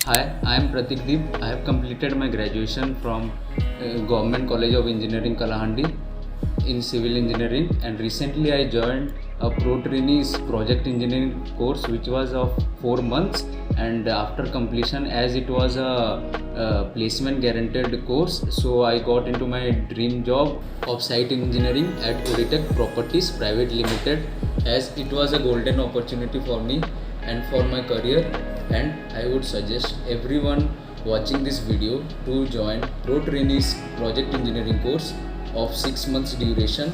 Hi, I am Pratide. I have completed my graduation from Government College of Engineering Kalahandi in civil engineering, and recently I joined a Protrainy's project engineering course which was of 4 months, and after completion, as it was a placement guaranteed course, so I got into my dream job of site engineering at Oditech Properties Private Limited, as it was a golden opportunity for me and for my career. And I would suggest everyone watching this video to join Protrainy's project engineering course of 6 months duration,